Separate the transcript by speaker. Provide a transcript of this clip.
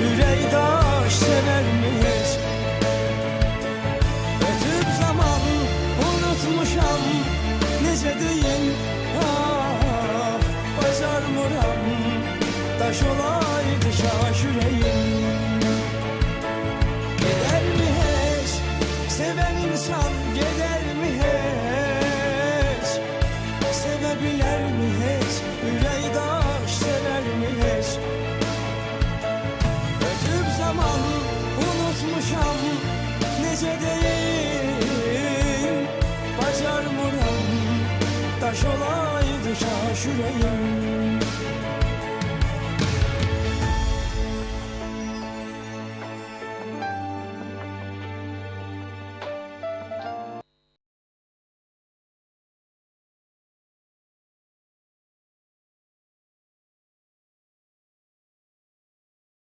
Speaker 1: Ürək daş severmi heç? Ötüb zaman unutmuşam, necə deyim, ah, bacarmıram. Daş olaydı şaş ürəyim. Gidermi heç? Seven insan gidermi heç? Sevebilir mi heç? Ürək daş severmi heç? Ötüb zaman unutmuşam, necə deyim, bacarmıram. Daş olaydı şaş ürəyim.